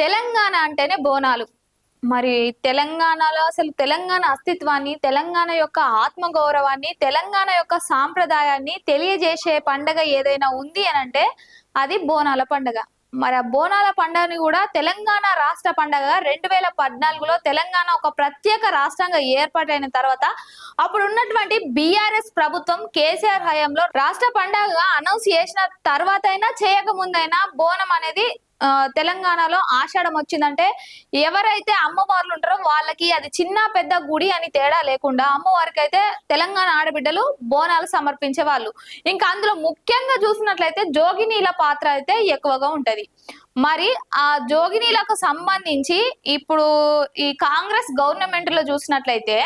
తెలంగాణ అంటేనే బోనాలు. మరి తెలంగాణలో అసలు తెలంగాణ అస్తిత్వాన్ని, తెలంగాణ యొక్క ఆత్మగౌరవాన్ని, తెలంగాణ యొక్క సాంప్రదాయాన్ని తెలియజేసే పండగ ఏదైనా ఉంది అనంటే అది బోనాల పండగ. మరి ఆ బోనాల పండుగని కూడా తెలంగాణ రాష్ట్ర పండగగా 2014లో తెలంగాణ ఒక ప్రత్యేక రాష్ట్రంగా ఏర్పాటైన తర్వాత అప్పుడు ఉన్నటువంటి బీఆర్ఎస్ ప్రభుత్వం కేసీఆర్ హయాంలో రాష్ట్ర పండగగా అనౌన్స్ చేసిన తర్వాత అయినా చేయక ముందైనా బోనం అనేది తెలంగాణలో ఆషాఢం వచ్చిందంటే ఎవరైతే అమ్మవార్లు ఉంటారో వాళ్ళకి అది చిన్న పెద్ద గుడి అని తేడా లేకుండా అమ్మవారికి అయితే తెలంగాణ ఆడబిడ్డలు బోనాలు సమర్పించే వాళ్ళు. ఇంకా అందులో ముఖ్యంగా చూసినట్లయితే జోగినీల పాత్ర అయితే ఎక్కువగా ఉంటది. మరి ఆ జోగినీలకు సంబంధించి ఇప్పుడు ఈ కాంగ్రెస్ గవర్నమెంట్ లో చూసినట్లయితే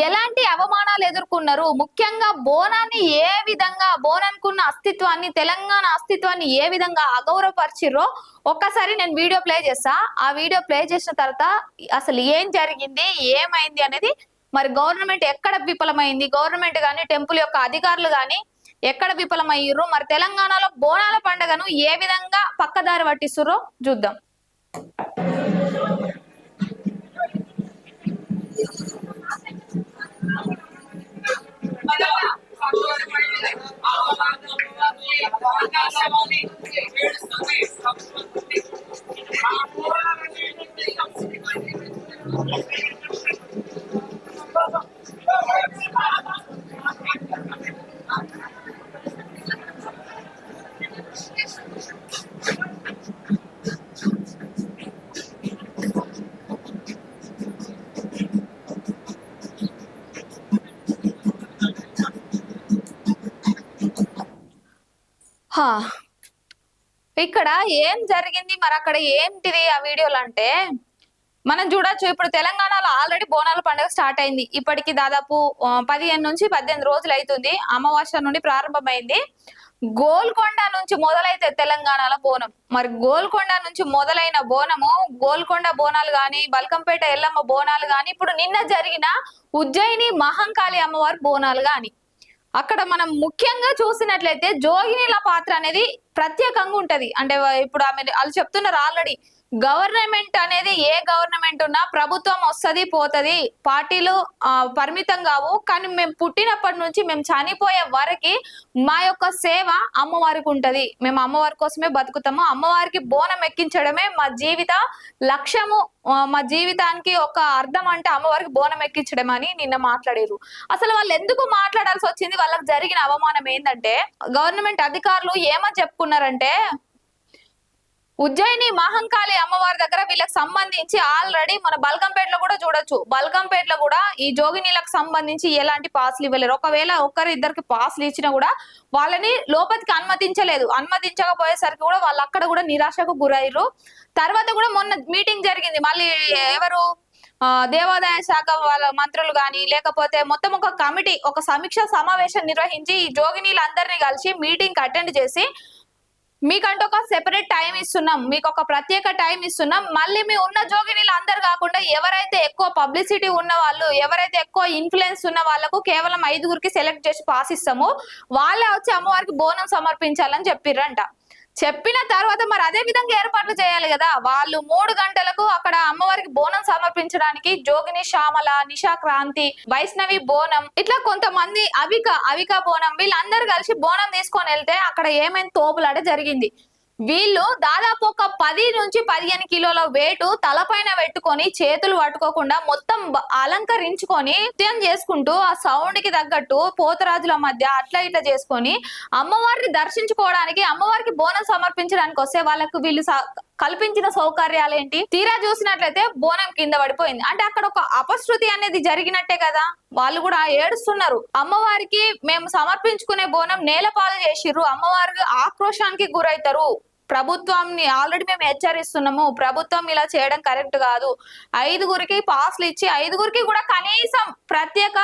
ఎలాంటి అవమానాలు ఎదుర్కొన్నారు, ముఖ్యంగా బోనాన్ని ఏ విధంగా బోనానికి అస్తిత్వాన్ని, తెలంగాణ అస్తిత్వాన్ని ఏ విధంగా అగౌరవపరిచిర్రో ఒక్కసారి నేను వీడియో ప్లే చేస్తా. ఆ వీడియో ప్లే చేసిన తర్వాత అసలు ఏం జరిగింది, ఏమైంది అనేది, మరి గవర్నమెంట్ ఎక్కడ విఫలమైంది, గవర్నమెంట్ కానీ టెంపుల్ యొక్క అధికారులు కానీ ఎక్కడ విఫలమయ్యారు, మరి తెలంగాణలో బోనాల పండుగను ఏ విధంగా పక్కదారి పట్టిస్తుర్రో చూద్దాం. ఇక్కడ ఏం జరిగింది, మరి అక్కడ ఏంటిది ఆ వీడియోలు అంటే మనం చూడొచ్చు. ఇప్పుడు తెలంగాణలో ఆల్రెడీ బోనాల పండుగ స్టార్ట్ అయింది. ఇప్పటికి దాదాపు 15 నుంచి 18 రోజులు అవుతుంది. అమావాస్య నుండి ప్రారంభమైంది. గోల్కొండ నుంచి మొదలైతే తెలంగాణలో బోనం. మరి గోల్కొండ నుంచి మొదలైన బోనము, గోల్కొండ బోనాలు గాని, బల్కంపేట ఎల్లమ్మ బోనాలు గాని, ఇప్పుడు నిన్న జరిగిన ఉజ్జయిని మహంకాళి అమ్మవారి బోనాలు గాని, అక్కడ మనం ముఖ్యంగా చూసినట్లయితే జోగినీల పాత్ర అనేది ప్రత్యేకంగా ఉంటది. అంటే ఇప్పుడు వాళ్ళు చెప్తున్నారు ఆల్రెడీ, గవర్నమెంట్ అనేది ఏ గవర్నమెంట్ ఉన్నా ప్రభుత్వం వస్తుంది పోతుంది, పార్టీలు పరిమితం కావు, కానీ మేము పుట్టినప్పటి నుంచి మేము చనిపోయే వరకు మా యొక్క సేవ అమ్మవారికి ఉంటది. మేము అమ్మవారి కోసమే బతుకుతాము. అమ్మవారికి బోనం ఎక్కించడమే మా జీవిత లక్ష్యము, మా జీవితానికి ఒక అర్థం అంటే అమ్మవారికి బోనం ఎక్కించడం అని నిన్న మాట్లాడారు. అసలు వాళ్ళు ఎందుకు మాట్లాడాల్సి వచ్చింది, వాళ్ళకి జరిగిన అవమానం ఏంటంటే గవర్నమెంట్ అధికారులు ఏమని చెప్పుకున్నారంటే ఉజ్జయిని మహంకాళి అమ్మవారి దగ్గర వీళ్ళకి సంబంధించి ఆల్రెడీ మన బల్కంపేటలో కూడా చూడొచ్చు. బల్కంపేటలో కూడా ఈ జోగినీలకు సంబంధించి ఎలాంటి పాస్లు ఇవ్వలేరు. ఒకవేళ ఇద్దరికి పాస్లు ఇచ్చినా కూడా వాళ్ళని లోపలికి అనుమతించలేదు. అనుమతించకపోయేసరికి కూడా వాళ్ళు అక్కడ కూడా నిరాశకు గురయ్యారు. తర్వాత కూడా మొన్న మీటింగ్ జరిగింది. మళ్ళీ ఎవరు దేవాదాయ శాఖ వాళ్ళ మంత్రులు గాని, లేకపోతే మొత్తం ఒక కమిటీ, ఒక సమీక్ష సమావేశం నిర్వహించి ఈ జోగినీలందరినీ కలిసి మీటింగ్ అటెండ్ చేసి మీకంటూ ఒక సెపరేట్ టైం ఇస్తున్నాం, మీకు ఒక ప్రత్యేక టైం ఇస్తున్నాం. మళ్ళీ మీ ఉన్న జోగినీలు అందరు కాకుండా ఎవరైతే ఎక్కువ పబ్లిసిటీ ఉన్న వాళ్ళు, ఎవరైతే ఎక్కువ ఇన్ఫ్లుయెన్స్ ఉన్న వాళ్ళకు కేవలం 5గురికి సెలెక్ట్ చేసి పాస్ ఇస్తాము, వాళ్ళే వచ్చి అమ్మవారికి బోనం సమర్పించాలని చెప్పిర్రంట. చెప్పిన తర్వాత మరి అదే విధంగా ఏర్పాట్లు చేయాలి కదా. వాళ్ళు 3 గంటలకు అక్కడ అమ్మవారికి బోనం సమర్పించడానికి జోగిని శ్యామల, నిషా క్రాంతి, వైష్ణవి బోనం, ఇట్లా కొంతమంది అవిక బోనం, వీళ్ళందరూ కలిసి బోనం తీసుకొని వెళ్తే అక్కడ ఏమైనా తోపులాట జరిగింది. వీళ్ళు దాదాపు ఒక 10 నుంచి 15 కిలోల వెయిట్ తలపైన పెట్టుకొని చేతులు పట్టుకోకుండా మొత్తం అలంకరించుకొని నృత్యం చేసుకుంటూ ఆ సౌండ్ కి తగ్గట్టు పోతరాజుల మధ్య అట్లా ఇట్లా చేసుకొని అమ్మవారిని దర్శించుకోవడానికి, అమ్మవారికి బోనం సమర్పించడానికి వస్తే వాళ్ళకు వీళ్ళు కల్పించిన సౌకర్యాలు ఏంటి, తీరా చూసినట్లయితే బోనం కింద పడిపోయింది. అంటే అక్కడ ఒక అపశృతి అనేది జరిగినట్టే కదా. వాళ్ళు కూడా ఏడుస్తున్నారు. అమ్మవారికి మేము సమర్పించుకునే బోనం నేలపాలు చేసిర్రు, అమ్మవారికి ఆక్రోశానికి గురైతారు, ప్రభుత్వాన్ని ఆల్రెడీ మేము హెచ్చరిస్తున్నాము, ప్రభుత్వం ఇలా చేయడం కరెక్ట్ కాదు, 5గురికి పాస్లు ఇచ్చి 5గురికి కూడా కనీసం ప్రత్యేక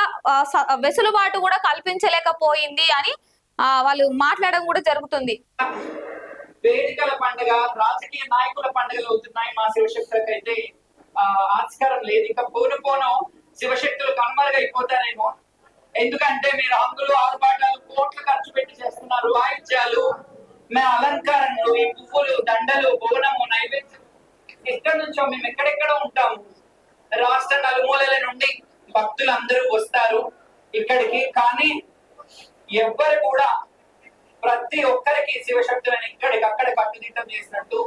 వెసులుబాటు కూడా కల్పించలేకపోయింది అని వాళ్ళు మాట్లాడడం కూడా జరుగుతుంది. వేదికల పండుగ, రాజకీయ నాయకుల పండుగలు అవుతున్నాయి. మా శివశక్తులకు అయితే ఆస్కారం లేదు. ఇంకా పోను శివశక్తులు కనుమరుగైపోతారేమో. ఎందుకంటే మీరు హంగులు, ఆర్భాటాలు కోట్లు ఖర్చు పెట్టి చేస్తున్నారు. వాయిద్యాలు, అలంకరణలు, ఈ పువ్వులు, దండలు, బోనము, నైవేద్యం ఎక్కడి నుంచో మేము ఎక్కడెక్కడ ఉంటాము, రాష్ట్ర నలుమూలల నుండి భక్తులందరూ వస్తారు ఇక్కడికి. కానీ ఎవ్వరు కూడా ప్రతి ఒక్కరికి శివశక్తులను ఇక్కడికక్కడ కట్టుదిట్టం చేసినట్టు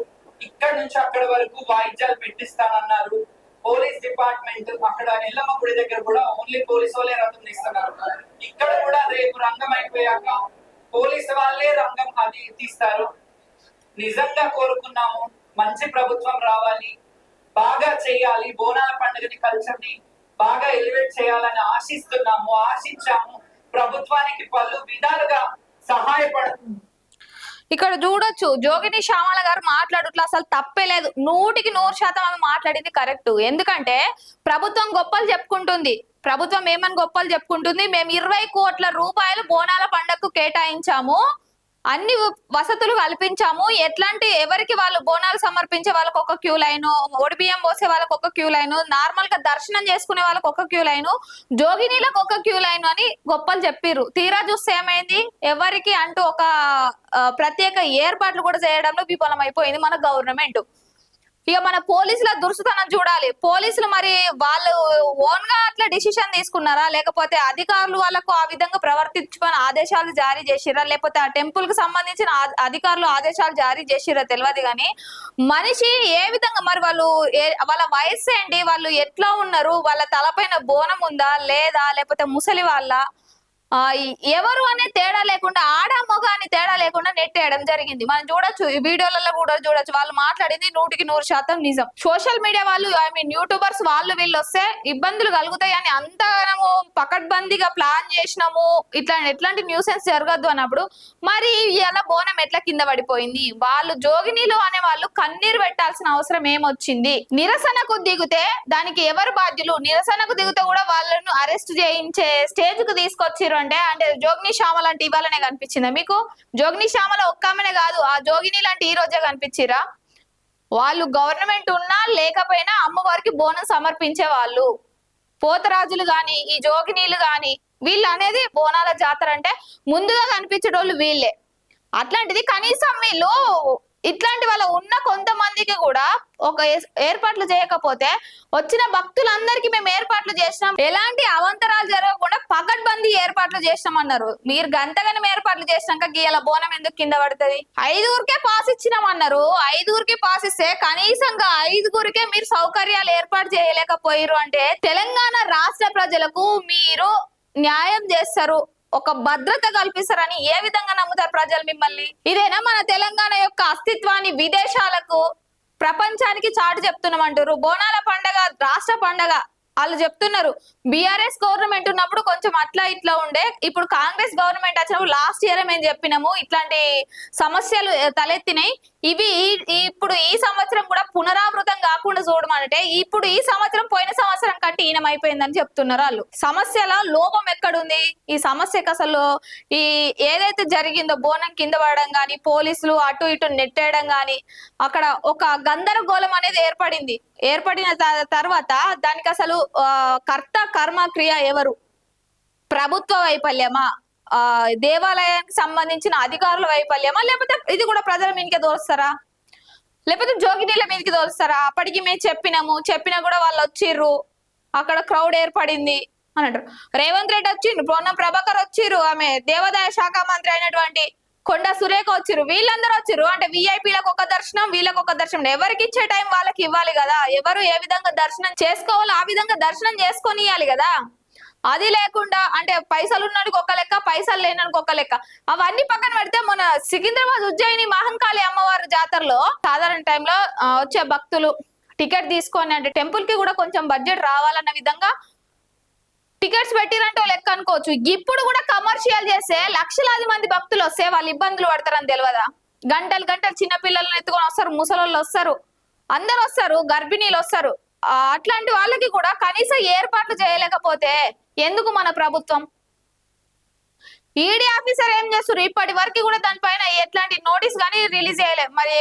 ఇక్కడి నుంచి అక్కడ వరకు వాయిద్యాలు పెట్టిస్తానన్నారు. పోలీస్ డిపార్ట్మెంట్ అక్కడ ఎల్లమ్మ గుడి దగ్గర కూడా ఓన్లీ పోలీసు వాళ్ళే రథం తీస్తున్నారు. ఇక్కడ కూడా రేపు రంగం అయిపోయాక పోలీసు వాళ్ళే రంగం అది తీస్తారు. నిజంగా కోరుకున్నాము మంచి ప్రభుత్వం రావాలి, బాగా చేయాలి, బోనాల పండుగని కల్చర్ ని బాగా ఎలివేట్ చేయాలని ఆశిస్తున్నాము, ఆశించాము. ప్రభుత్వానికి పలు విధాలుగా సహాయపడుతుంది. ఇక్కడ చూడొచ్చు జోగిని శ్యామల గారు మాట్లాడుట్లా అసలు తప్పే లేదు. 100% ఆమె మాట్లాడింది కరెక్ట్. ఎందుకంటే ప్రభుత్వం గొప్పలు చెప్పుకుంటుంది. ప్రభుత్వం ఏమని గొప్పలు చెప్పుకుంటుంది, మేము 20 కోట్ల రూపాయలు బోనాల పండుగకు కేటాయించాము, అన్ని వసతులు కల్పించాము, ఎట్లాంటి ఎవరికి వాళ్ళు బోనాలు సమర్పించే వాళ్ళకి ఒక క్యూ లైన్, ఒడిబియ్యం పోసే వాళ్ళకి ఒక క్యూ లైన్, నార్మల్ గా దర్శనం చేసుకునే వాళ్ళకి ఒక క్యూ లైన్, జోగినీలకు ఒక క్యూ లైన్ అని గొప్పలు చెప్పిర్రు. తీరా చూస్తే ఏమైంది, ఎవరికి అంటూ ఒక ప్రత్యేక ఏర్పాట్లు కూడా చేయడంలో విఫలం అయిపోయింది మన గవర్నమెంట్. ఇక మన పోలీసుల దురుసుతనం చూడాలి. పోలీసులు మరి వాళ్ళు ఓన్ గా అట్లా డిసిషన్ తీసుకున్నారా, లేకపోతే అధికారులు వాళ్ళకు ఆ విధంగా ప్రవర్తించుకొని ఆదేశాలు జారీ చేసిరా, లేకపోతే ఆ టెంపుల్ కు సంబంధించిన అధికారులు ఆదేశాలు జారీ చేసిరా తెలియదు. కానీ మనిషి ఏ విధంగా మరి వాళ్ళు వాళ్ళ వయస్సు ఏంటి, వాళ్ళు ఎట్లా ఉన్నారు, వాళ్ళ తలపైన బోనం ఉందా లేదా, లేకపోతే ముసలి వాళ్ళ ఎవరు అనే తేడా లేకుండా, ఆడ మొగ అని తేడా లేకుండా నెట్టేయడం జరిగింది. మనం చూడొచ్చు, ఈ వీడియోలలో కూడా చూడొచ్చు. వాళ్ళు మాట్లాడింది 100% నిజం. సోషల్ మీడియా వాళ్ళు, ఐ మీన్ యూట్యూబర్స్ వాళ్ళు వీళ్ళు వస్తే ఇబ్బందులు కలుగుతాయని అంతగానము పకడ్బందీగా ప్లాన్ చేసినాము, ఎట్లాంటి న్యూసెన్స్ జరగద్దు అన్నప్పుడు మరి ఇలా బోనం ఎట్లా కింద పడిపోయింది? వాళ్ళు జోగినీలు అనే వాళ్ళు కన్నీరు పెట్టాల్సిన అవసరం ఏమొచ్చింది? నిరసనకు దిగితే దానికి ఎవరు బాధ్యులు? నిరసనకు దిగితే కూడా వాళ్ళను అరెస్ట్ చేయించే స్టేజ్ కు తీసుకొచ్చారు అంటే జోగిని శ్యామల అంటే ఇవాళనే కనిపించిందా మీకు? జోగిని శ్యామల ఒక్కమనే కాదు, ఆ జోగిని లాంటి ఈ రోజే కనిపించిరా? వాళ్ళు గవర్నమెంట్ ఉన్నా లేకపోయినా అమ్మవారికి బోనం సమర్పించే వాళ్ళు. పోతరాజులు గాని ఈ జోగినీలు గాని వీళ్ళు అనేది బోనాల జాతర అంటే ముందుగా కనిపించేటోళ్ళు వీళ్ళే. అట్లాంటిది కనీసం వీళ్ళు ఇట్లాంటి వాళ్ళ ఉన్న కొంతమందికి కూడా ఒక ఏర్పాట్లు చేయకపోతే వచ్చిన భక్తులందరికీ మేము ఏర్పాట్లు చేసినాం, ఎలాంటి అవంతరాలు జరగకుండా పకడ్బందీ ఏర్పాట్లు చేసినాం అన్నారు. మీరు గంటగానే ఏర్పాట్లు చేసినాక గీయాల బోనం ఎందుకు కింద పడుతుంది? 5ఊరికే పాస్ ఇచ్చినాం అన్నారు. 5ఊరికి పాస్ ఇస్తే కనీసంగా 5గురికే మీరు సౌకర్యాలు ఏర్పాటు చేయలేకపోయారు అంటే తెలంగాణ రాష్ట్ర ప్రజలకు మీరు న్యాయం చేస్తారు, ఒక భద్రత కల్పిస్తారని ఏ విధంగా నమ్ముతారు ప్రజలు మిమ్మల్ని? ఇదేనా మన తెలంగాణ యొక్క అస్తిత్వాన్ని విదేశాలకు ప్రపంచానికి చాటు చెప్తున్నామంటారు? బోనాల పండగ రాష్ట్ర పండగ వాళ్ళు చెప్తున్నారు. బీఆర్ఎస్ గవర్నమెంట్ ఉన్నప్పుడు కొంచెం అట్లా ఇట్లా ఉండే, ఇప్పుడు కాంగ్రెస్ గవర్నమెంట్ వచ్చినప్పుడు లాస్ట్ ఇయర్ మేము చెప్పినాము ఇట్లాంటి సమస్యలు తలెత్తినాయి, ఇవి ఇప్పుడు ఈ సంవత్సరం కూడా పునరావృతం కాకుండా చూడమంటే ఇప్పుడు ఈ సంవత్సరం పోయిన సంవత్సరం కంటే ఈయనమైపోయిందని చెప్తున్నారు వాళ్ళు. సమస్యల లోపం ఎక్కడుంది? ఈ సమస్యకు అసలు ఈ ఏదైతే జరిగిందో బోనం కింద పడడం గాని, పోలీసులు అటు ఇటు నెట్టేయడం గాని, అక్కడ ఒక గందరగోళం అనేది ఏర్పడిన తర్వాత దానికి అసలు కర్త కర్మ క్రియ ఎవరు? ప్రభుత్వ వైఫల్యమా, దేవాలయానికి సంబంధించిన అధికారుల వైఫల్యమా, లేకపోతే ఇది కూడా ప్రజల మీదకే దోస్తారా, లేకపోతే జోగినీల మీదకి దోస్తారా? అప్పటికి మేము చెప్పినా కూడా వాళ్ళు వచ్చిర్రు, అక్కడ క్రౌడ్ ఏర్పడింది అని అంటారు. రేవంత్ రెడ్డి వచ్చిండ్రు, పొన్నం ప్రభాకర్ వచ్చిర్రు, ఆమె దేవాదాయ శాఖ మంత్రి అయినటువంటి కొండ సురేఖ వచ్చిర్రు, వీళ్ళందరూ వచ్చిర్రు. అంటే విఐపీలకు ఒక దర్శనం, వీళ్ళకి ఒక దర్శనం. ఎవరికి ఇచ్చే టైం వాళ్ళకి ఇవ్వాలి కదా. ఎవరు ఏ విధంగా దర్శనం చేసుకోవాలో ఆ విధంగా దర్శనం చేసుకొని ఇవ్వాలి కదా. అది లేకుండా అంటే పైసలు ఉన్నోడికి ఒక లెక్క, పైసలు లేనోడికి ఒక లెక్క. అవన్నీ పక్కన పెడితే మన సికింద్రాబాద్ ఉజ్జయిని మహంకాళి అమ్మవారి జాతరలో సాధారణ టైంలో వచ్చే భక్తులు టికెట్ తీసుకొని, అంటే టెంపుల్ కి కూడా కొంచెం బడ్జెట్ రావాలన్న విధంగా టికెట్స్ పెట్టిరంటే లెక్క అనుకోవచ్చు. ఇప్పుడు కూడా కమర్షియల్ చేస్తే లక్షలాది మంది భక్తులు వస్తే వాళ్ళు ఇబ్బందులు పడతారని తెలియదా? గంటలు చిన్న పిల్లల్ని ఎత్తుకొని వస్తారు, ముసలోళ్ళు వస్తారు, అందరు వస్తారు, గర్భిణీలు వస్తారు. అట్లాంటి వాళ్ళకి కూడా కనీసం ఏర్పాట్లు చేయలేకపోతే ఎందుకు మన ప్రభుత్వం? ఈడీ ఆఫీసర్ ఏం చేస్తారు? ఇప్పటి వరకు కూడా దానిపైన ఎట్లాంటి నోటీస్ కానీ రిలీజ్ చేయలేదు. మరి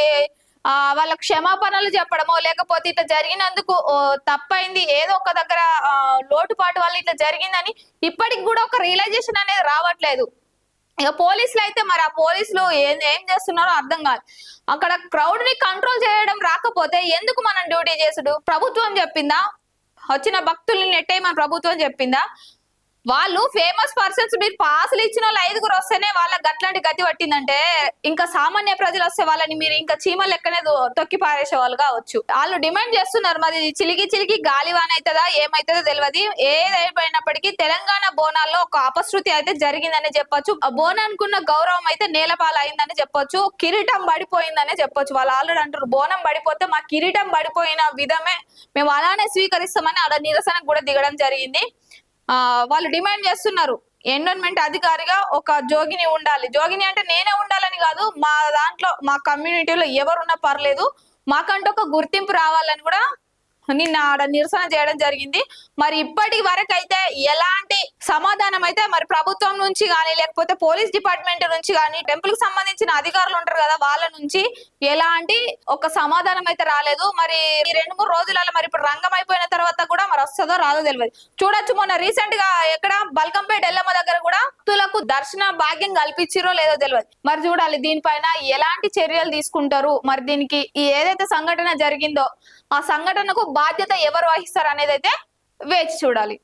వాళ్ళ క్షమాపణలు చెప్పడమో, లేకపోతే ఇట్లా జరిగినందుకు తప్పైంది, ఏదో ఒక దగ్గర లోటుపాటు వల్ల ఇట్లా జరిగిందని ఇప్పటికి కూడా ఒక రియలైజేషన్ అనేది రావట్లేదు. ఇక పోలీసులు అయితే మరి ఆ పోలీసులు ఏం చేస్తున్నారో అర్థం కాదు. అక్కడ క్రౌడ్ ని కంట్రోల్ చేయడం రాకపోతే ఎందుకు మనం డ్యూటీ చేసుడు? ప్రభుత్వం చెప్పిందా? వచ్చిన భక్తుల్ని నెట్టేయమని ప్రభుత్వం చెప్పిందా? వాళ్ళు ఫేమస్ పర్సన్స్, మీరు పాసులు ఇచ్చిన వాళ్ళు 5గురు వస్తేనే వాళ్ళకి గట్లాంటి గతి పట్టిందంటే ఇంకా సామాన్య ప్రజలు వస్తే వాళ్ళని మీరు ఇంకా చీమలు లెక్కనే తొక్కి పారేసే వాళ్ళు కావచ్చు. వాళ్ళు డిమాండ్ చేస్తున్నారు, మరి చిలికి చిలికి గాలివాన అవుతుందా ఏమైతుందో తెలియదు. ఏదైపోయినప్పటికీ తెలంగాణ బోనాల్లో ఒక అపశృతి అయితే జరిగిందని చెప్పొచ్చు. ఆ బోనానికి గౌరవం అయితే నేలపాలు అయిందని చెప్పొచ్చు. కిరీటం పడిపోయిందనే చెప్పొచ్చు. వాళ్ళు ఆల్రెడీ అంటారు, బోనం పడిపోతే మా కిరీటం పడిపోయిన విధమే మేము అలానే స్వీకరిస్తామని అలా నిరసనకు కూడా దిగడం జరిగింది. వాళ్ళు డిమాండ్ చేస్తున్నారు, ఎన్విరాన్మెంట్ అధికారిగా ఒక జోగిని ఉండాలి. జోగిని అంటే నేనే ఉండాలని కాదు, మా దాంట్లో మా కమ్యూనిటీలో ఎవరున్నా పర్లేదు, మాకంటూ ఒక గుర్తింపు రావాలని కూడా నిన్న ఆడ నిరసన చేయడం జరిగింది. మరి ఇప్పటి వరకు అయితే ఎలాంటి సమాధానం అయితే మరి ప్రభుత్వం నుంచి కానీ లేకపోతే పోలీస్ డిపార్ట్మెంట్ నుంచి కానీ టెంపుల్ కి సంబంధించిన అధికారులు ఉంటారు కదా వాళ్ళ నుంచి ఎలాంటి ఒక సమాధానం అయితే రాలేదు. మరి ఈ 2-3 రోజులలో మరి ఇప్పుడు రంగం అయిపోయిన తర్వాత కూడా మరి వస్తుందో రాదో తెలియదు. చూడొచ్చు, మొన్న రీసెంట్ గా ఎక్కడ బల్కంపేట ఎల్లమ్మ దగ్గర కూడా భక్తులకు దర్శన భాగ్యం కల్పించిరో లేదో తెలియదు. మరి చూడాలి దీనిపైన ఎలాంటి చర్యలు తీసుకుంటారు. మరి దీనికి ఏదైతే సంఘటన జరిగిందో ఆ సంఘటనకు బాధ్యత ఎవరు వహిస్తారు అనేది అయితే వేచి చూడాలి.